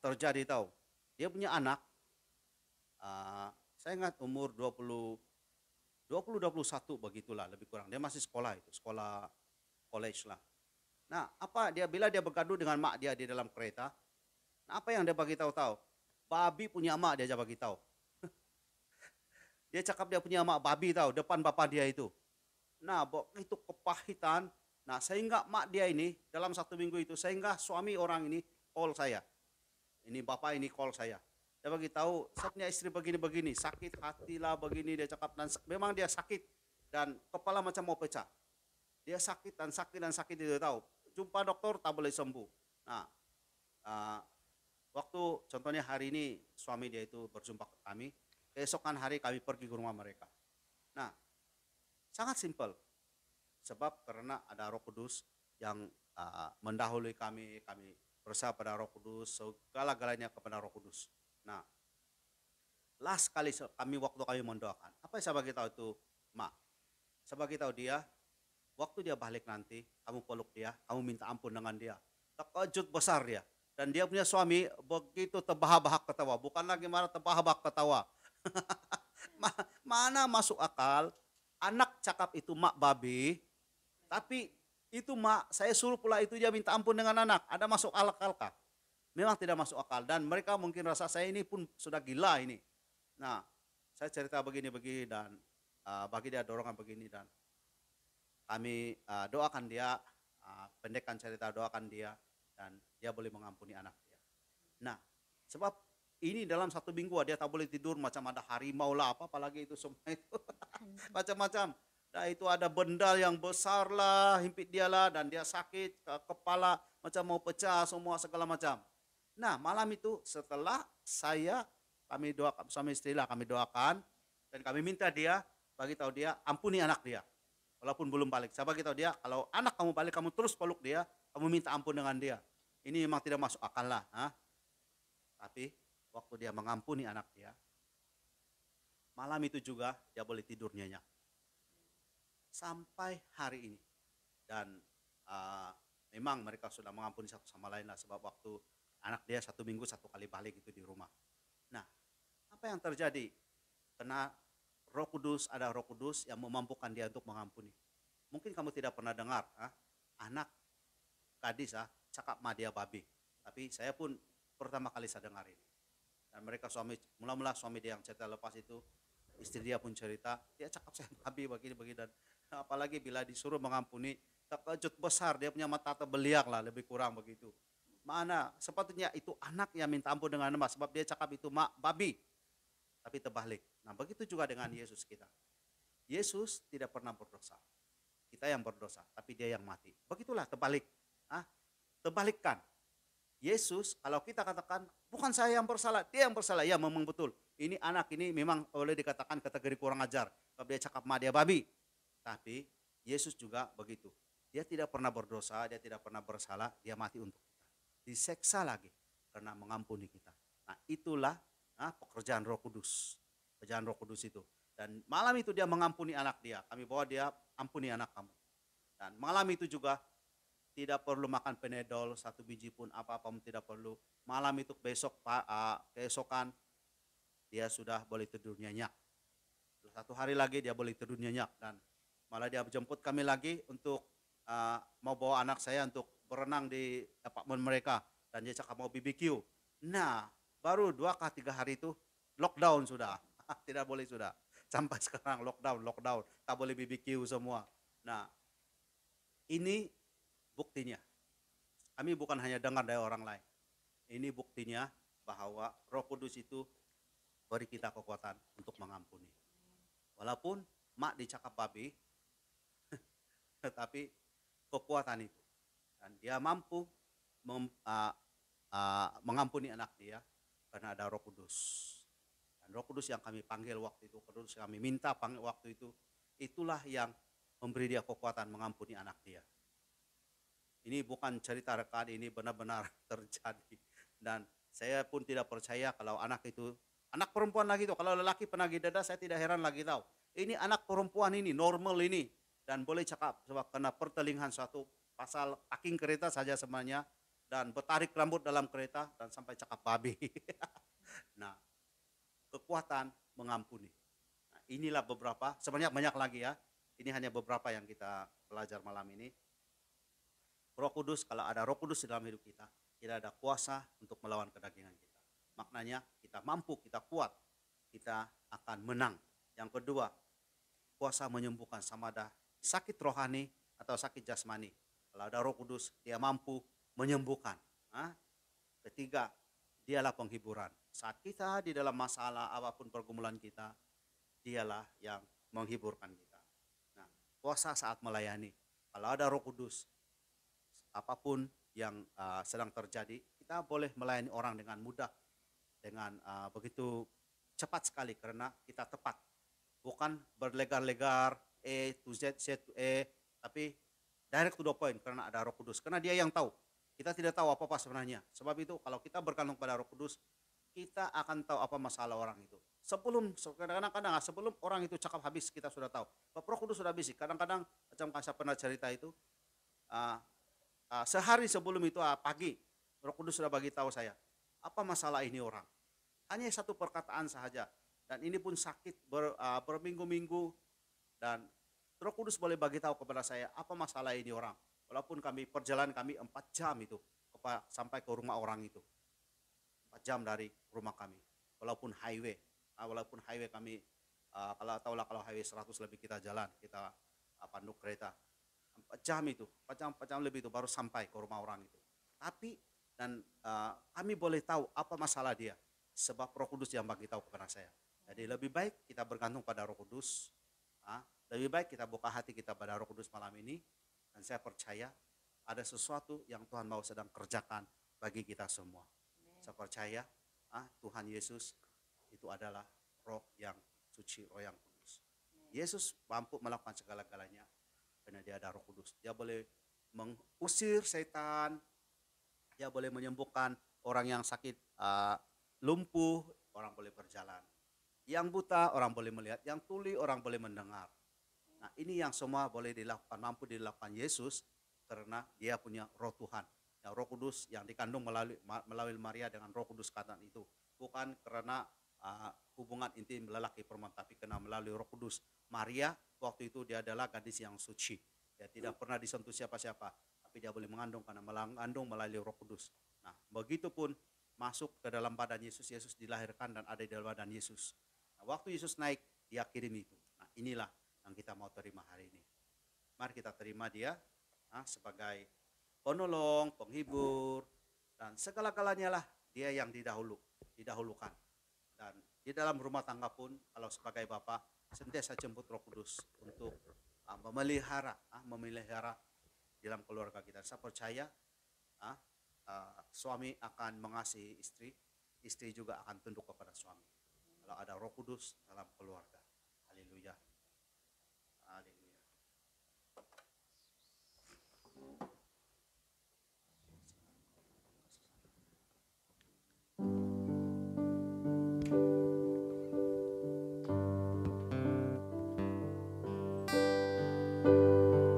terjadi tahu? Dia punya anak, saya ingat umur 20-21 begitulah, lebih kurang. Dia masih sekolah itu, sekolah college lah. Nah, bila dia bergaduh dengan mak dia di dalam kereta, nah apa yang dia bagi tahu? Babi punya mak, dia bagi tahu. Dia cakap dia punya mak babi tahu, depan bapak dia itu. Nah, itu kepahitan. Nah, sehingga mak dia ini dalam 1 minggu itu, sehingga suami orang ini call saya. Ini bapak ini call saya. Dia bagi tahu, saya punya istri begini-begini, sakit hati lah begini, dia cakap. Dan memang dia sakit dan kepala macam mau pecah. Dia sakit dan sakit itu tahu. Jumpa dokter tak boleh sembuh. Nah, waktu contohnya hari ini suami dia itu berjumpa ke kami, keesokan hari kami pergi ke rumah mereka. Nah, sangat simpel. Sebab karena ada Roh Kudus yang mendahului kami berusaha pada Roh Kudus, segala-galanya kepada Roh Kudus. Nah, last kali waktu kami mendoakan, apa yang saya bagi tahu itu, mak? Saya bagi tahu dia, waktu dia balik nanti, kamu peluk dia, kamu minta ampun dengan dia. Terkejut besar dia. Dan dia punya suami begitu terbahak-bahak ketawa, bukan lagi marah, terbahak-bahak ketawa. Mana masuk akal, anak cakap itu mak babi, tapi itu mak, saya suruh pula itu dia minta ampun dengan anak. Ada masuk akal kah? Memang tidak masuk akal. Dan mereka mungkin rasa saya ini pun sudah gila ini. Nah, saya cerita begini-begini dan bagi dia dorongan begini. Dan kami doakan dia, pendekkan cerita, doakan dia. Dan dia boleh mengampuni anak dia. Nah, sebab ini dalam 1 minggu dia tak boleh tidur, macam ada harimau lah, apalagi itu semua itu. Macam-macam. Nah, itu ada benda yang besar lah, himpit dia lah, dan dia sakit, kepala macam mau pecah, semua segala macam. Nah, malam itu setelah kami doakan, suami istri lah kami doakan, dan kami minta dia, bagi tahu dia, ampuni anak dia. Walaupun belum balik, saya bagi tahu dia, kalau anak kamu balik, kamu terus peluk dia, kamu minta ampun dengan dia. Ini memang tidak masuk akal lah. Tapi, waktu dia mengampuni anak dia, malam itu juga dia boleh tidur nyenyak. Sampai hari ini. Dan memang mereka sudah mengampuni satu sama lain lah, sebab waktu anak dia 1 minggu 1 kali balik itu di rumah. Nah, apa yang terjadi? Karena Roh Kudus, ada Roh Kudus yang memampukan dia untuk mengampuni. Mungkin kamu tidak pernah dengar, anak gadis cakap sama dia babi. Tapi saya pun pertama kali saya dengar ini. Dan mereka mula-mula suami dia yang cerita, lepas itu istri dia pun cerita, dia cakap saya babi begini-begini. Dan apalagi bila disuruh mengampuni, terkejut besar, dia punya mata terbeliak lah, lebih kurang begitu. Mana sepatutnya itu anak yang minta ampun dengan emas, sebab dia cakap itu mak babi. Tapi terbalik. Nah begitu juga dengan Yesus kita. Yesus tidak pernah berdosa. Kita yang berdosa, tapi dia yang mati. Begitulah terbalik. Terbalikkan. Yesus, kalau kita katakan, bukan saya yang bersalah, dia yang bersalah. Ya memang betul. Ini anak ini memang boleh dikatakan kategori kurang ajar. Sebab dia cakap sama dia babi. Tapi Yesus juga begitu. Dia tidak pernah berdosa, dia tidak pernah bersalah, dia mati untuk kita. Diseksa lagi karena mengampuni kita. Nah itulah pekerjaan Roh Kudus. Pekerjaan Roh Kudus itu. Dan malam itu dia mengampuni anak dia. Kami bawa dia, ampuni anak kamu. Dan malam itu juga tidak perlu makan Panadol 1 biji pun, apa-apa pun tidak perlu. Malam itu keesokan dia sudah boleh tidur nyenyak. 1 hari lagi dia boleh tidur nyenyak. Dan malah dia jemput kami lagi untuk mau bawa anak saya untuk berenang di apartemen mereka. Dan dia cakap mau BBQ. Nah baru 2-3 hari itu lockdown sudah. Tidak boleh sudah. Sampai sekarang lockdown. Tak boleh BBQ semua. Nah ini buktinya. Kami bukan hanya dengar dari orang lain. Ini buktinya bahwa Roh Kudus itu beri kita kekuatan untuk mengampuni. Walaupun mak dicakap babi, tetapi kekuatan itu. Dan dia mampu mengampuni anak dia karena ada Roh Kudus. Dan Roh Kudus yang kami panggil waktu itu, Kudus kami minta panggil waktu itu, itulah yang memberi dia kekuatan mengampuni anak dia. Ini bukan cerita rekan, ini benar-benar terjadi. Dan saya pun tidak percaya kalau anak itu, anak perempuan lagi itu, kalau lelaki penagih denda saya tidak heran lagi tahu. Ini anak perempuan ini, normal ini. Dan boleh cakap sebab kena pertelingan suatu pasal packing kereta saja semuanya. Dan bertarik rambut dalam kereta dan sampai cakap babi. Nah, kekuatan mengampuni. Nah, inilah beberapa, sebenarnya banyak lagi ya. Ini hanya beberapa yang kita belajar malam ini. Roh Kudus, kalau ada Roh Kudus dalam hidup kita, tidak ada kuasa untuk melawan kedagingan kita. Maknanya kita mampu, kita kuat, kita akan menang. Yang kedua, kuasa menyembuhkan sama ada sakit rohani atau sakit jasmani. Kalau ada Roh Kudus, dia mampu menyembuhkan. Ketiga, dialah penghiburan. Saat kita di dalam masalah apapun pergumulan kita, dialah yang menghiburkan kita. Nah, kuasa saat melayani. Kalau ada Roh Kudus, apapun yang sedang terjadi, kita boleh melayani orang dengan mudah, dengan begitu cepat sekali karena kita tepat. Bukan berlegar-legar, A to Z, Z to E, tapi direct to the point karena ada Roh Kudus. Karena dia yang tahu. Kita tidak tahu apa-apa sebenarnya. Sebab itu kalau kita bergantung pada Roh Kudus, kita akan tahu apa masalah orang itu. Kadang-kadang sebelum orang itu cakap habis, kita sudah tahu. Roh Kudus sudah bisik. Kadang-kadang macam saya pernah cerita itu, sehari sebelum itu pagi, Roh Kudus sudah bagi tahu saya, apa masalah ini orang. Hanya satu perkataan saja. Dan ini pun sakit berminggu-minggu. Dan Roh Kudus boleh bagi tahu kepada saya, apa masalah ini orang. Walaupun perjalanan kami 4 jam itu, sampai ke rumah orang itu. 4 jam dari rumah kami. Walaupun highway kami, kalau highway 100 lebih kita jalan, kita pandu kereta. 4 jam itu, 4 jam lebih itu baru sampai ke rumah orang itu. Tapi kami boleh tahu apa masalah dia sebab Roh Kudus yang bagi tahu kepada saya. Jadi lebih baik kita bergantung pada Roh Kudus. Lebih baik kita buka hati kita pada Roh Kudus malam ini, dan saya percaya ada sesuatu yang Tuhan mau sedang kerjakan bagi kita semua. Saya percaya Tuhan Yesus itu adalah Roh yang suci, Roh yang kudus. Yesus mampu melakukan segala-galanya karena dia ada Roh Kudus. Dia boleh mengusir setan, dia boleh menyembuhkan orang yang sakit lumpuh, orang boleh berjalan. Yang buta orang boleh melihat, yang tuli orang boleh mendengar. Nah, ini yang semua boleh dilakukan, mampu dilakukan Yesus karena dia punya Roh Tuhan. Yang Roh Kudus yang dikandung melalui Maria dengan Roh Kudus katan itu. Bukan karena hubungan intim lelaki perempuan, tapi karena melalui Roh Kudus. Maria waktu itu dia adalah gadis yang suci. Dia tidak pernah disentuh siapa-siapa. tapi dia boleh mengandung karena mengandung melalui Roh Kudus. Nah, begitupun masuk ke dalam badan Yesus, Yesus dilahirkan dan ada di dalam badan Yesus. Nah, waktu Yesus naik, dia kirim itu. Nah, inilah yang kita mau terima hari ini. Mari kita terima dia sebagai penolong, penghibur, dan segala-galanya lah dia yang didahulukan. Dan di dalam rumah tangga pun, kalau sebagai Bapa, sentiasa jemput Roh Kudus untuk memelihara dalam keluarga kita. Saya percaya suami akan mengasihi istri, istri juga akan tunduk kepada suami. Kalau ada Roh Kudus dalam keluarga. Haleluya. Haleluya.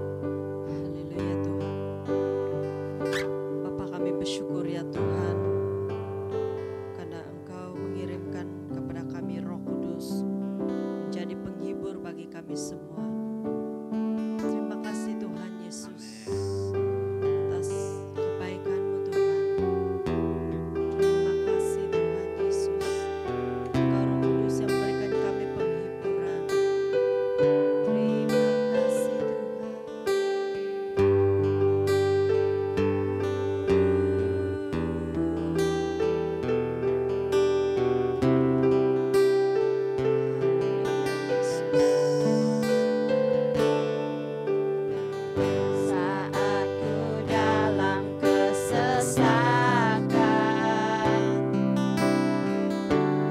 Haleluya Tuhan. Bapa, kami bersyukur ya Tuhan, karena Engkau mengirimkan kepada kami Roh Kudus menjadi penghibur bagi kami semua. Terima kasih Tuhan Yesus atas kebaikan-Mu Tuhan. Terima kasih Tuhan Yesus, Engkau Roh Kudus yang memberikan kami penghiburan. Terima kasih Tuhan. Saat ku dalam kesesakan,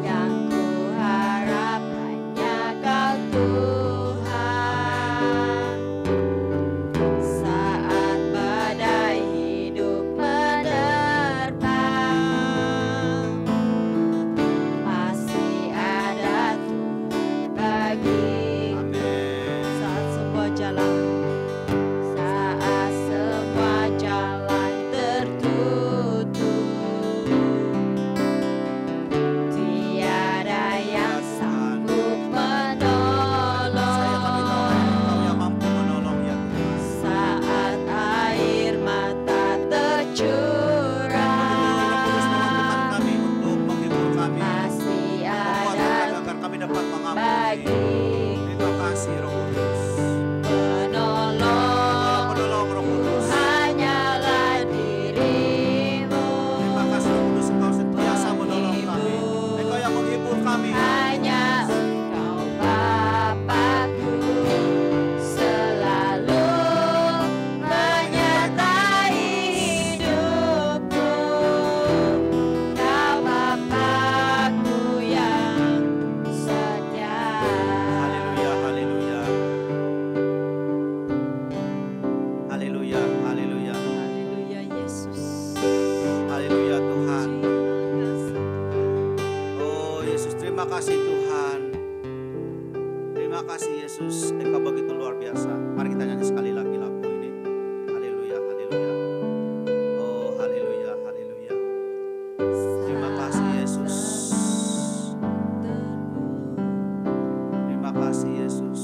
yang ku harap hanya Kau Tuhan. Saat badai hidup menerpang, masih ada Tuhan bagi. Saat semua jalan tertutup, tiada yang sanggup menolong. Saat air mata tercurah, masih ada bagi Terima kasih Roh Kudus. penolong. Penolong Roh Kudus. Hanyalah dirimu, Terima kasih Roh Kudus, Engkau sentiasa menolong kami. Engkau yang menghibur kami. hanya Engkau Bapakku, selalu menyertai hidupku. Kau Bapakku yang setia. Haleluya, haleluya. Haleluya, haleluya. Haleluya Yesus. Haleluya Tuhan. Terima kasih Tuhan. Oh Yesus, terima kasih Tuhan. Terima kasih Yesus, Engkau begitu luar biasa. Mari kita nyanyi sekali lagi lagu ini. Haleluya, haleluya. Oh haleluya, haleluya. Terima kasih Yesus. Terima kasih Yesus.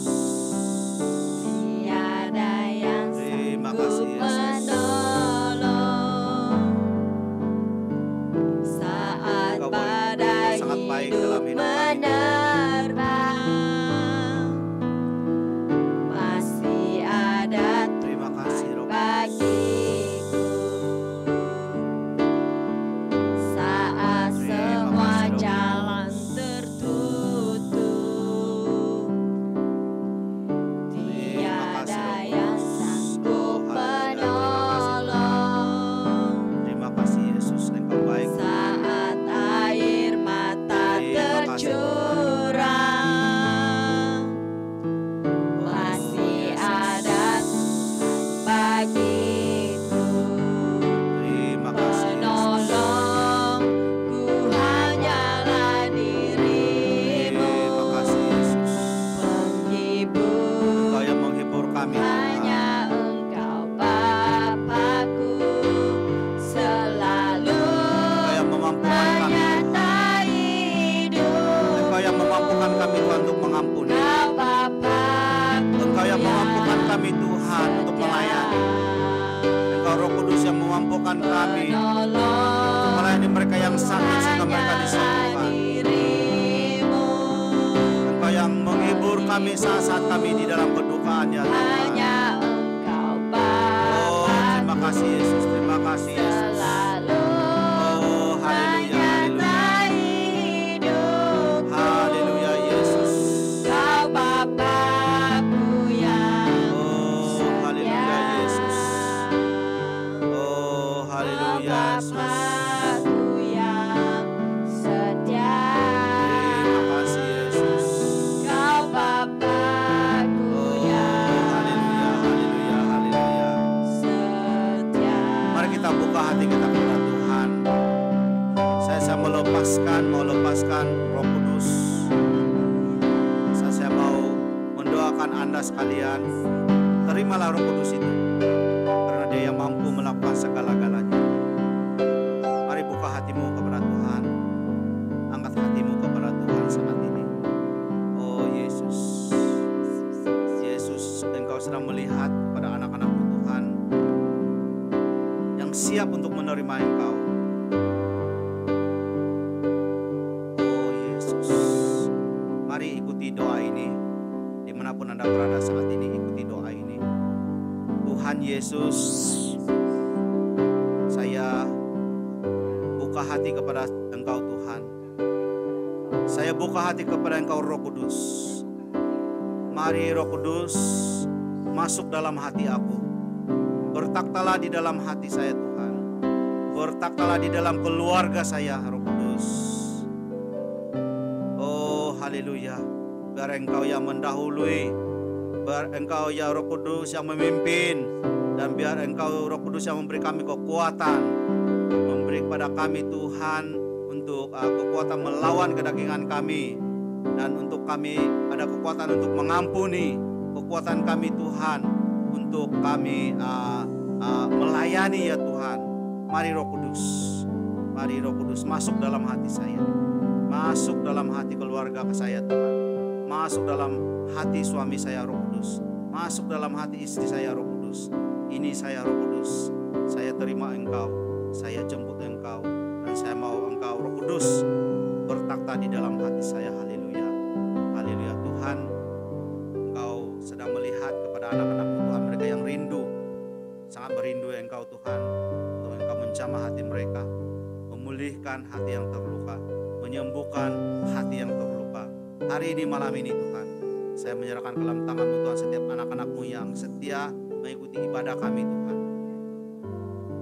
Tiada yang Terima sanggup kasih, Yesus. menolong saat Engkau badai sangat baik dalam hidup hidup kami. menerpang, masih ada Terima kasih Roh Kudus. bagiku. Saat Terima semua kasih, Roh jalan tertutup, tiada yang sanggup menolong. Terima kasih Yesus, Engkau baik. Saat air mata Terima kasih, tercurah, masih ada bagiku. Terima kasih Yesus. Penolongku hanyalah dirimu, Terima kasih Yesus. penghibur Engkau yang menghibur kami Tuhan. hanya Engkau Bapakku, selalu Engkau yang memampukan kami Tuhan. menyertai hidup. Engkau yang memampukan kami Tuhan untuk mengampuni. Kau Bapakku Engkau yang memampukan kami Tuhan untuk setia. melayani. memampukan kami untuk melayani mereka yang sakit sehingga mereka disembuhkan. Engkau yang menghibur kami saat-saat kami di dalam kedukaan ya Tuhan. Oh, terima kasih Yesus, terima kasih Yesus. Oh, haleluya, haleluya. Haleluya Yesus. Oh, haleluya Yesus. Oh, haleluya Yesus. Terima kasih Yesus. Oh, haleluya, haleluya, haleluya. Mari kita buka hati kita kepada Tuhan. Saya mau lepaskan Roh Kudus. Saya mau mendoakan Anda sekalian. Terimalah Roh Kudus itu, karena Dia yang mampu melakukan segala-galanya. Mari buka hatimu kepada Tuhan. Angkat hatimu kepada Tuhan saat ini. Oh Yesus, Yesus, Engkau sedang melihat kepada anak-anak-Mu Tuhan yang siap untuk menerima Engkau. Oh Yesus, mari ikuti doa ini. Dimanapun Anda berada saat ini, ikuti doa ini. Tuhan Yesus, saya buka hati kepada Engkau Tuhan. Saya buka hati kepada Engkau Roh Kudus. Mari Roh Kudus masuk dalam hati aku. Bertakhtalah di dalam hati saya Tuhan. Bertakhtalah di dalam keluarga saya Roh Kudus. Oh haleluya. Biar Engkau yang mendahului, biar Engkau ya Roh Kudus yang memimpin, dan biar Engkau Roh Kudus yang memberi kami kekuatan, memberi kepada kami Tuhan untuk kekuatan melawan kedagingan kami, dan untuk kami ada kekuatan untuk mengampuni, kekuatan kami Tuhan untuk kami melayani ya Tuhan. Mari Roh Kudus, mari Roh Kudus masuk dalam hati saya, masuk dalam hati keluarga saya Tuhan, masuk dalam hati suami saya Roh Kudus, masuk dalam hati istri saya Roh Kudus. Ini saya Roh Kudus, saya terima Engkau, saya jemput Engkau, dan saya mau Engkau Roh Kudus bertakhta di dalam hati saya. Haleluya, haleluya. Tuhan, Engkau sedang melihat kepada anak-anak-Mu Tuhan, mereka yang rindu, sangat merindu Engkau Tuhan, untuk Engkau menjamah hati mereka, memulihkan hati yang terluka, menyembuhkan hati yang terluka. Hari ini, malam ini Tuhan, saya menyerahkan ke dalam tangan-Mu Tuhan setiap anak-anak-Mu yang setia mengikuti ibadah kami Tuhan.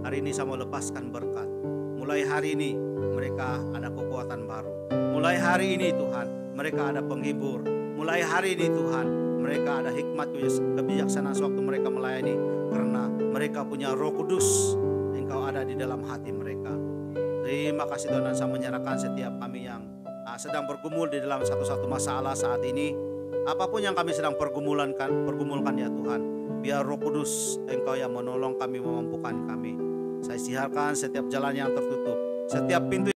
Hari ini saya mau lepaskan berkat. Mulai hari ini mereka ada kekuatan baru. Mulai hari ini Tuhan mereka ada penghibur. Mulai hari ini Tuhan mereka ada hikmat kebijaksanaan sewaktu mereka melayani, karena mereka punya Roh Kudus. Engkau ada di dalam hati mereka. Terima kasih Tuhan, dan saya menyerahkan setiap kami yang sedang bergumul di dalam satu-satu masalah saat ini. Apapun yang kami sedang pergumulkan ya Tuhan, biar Roh Kudus Engkau yang menolong kami, memampukan kami. Saya siarkan setiap jalan yang tertutup, setiap pintu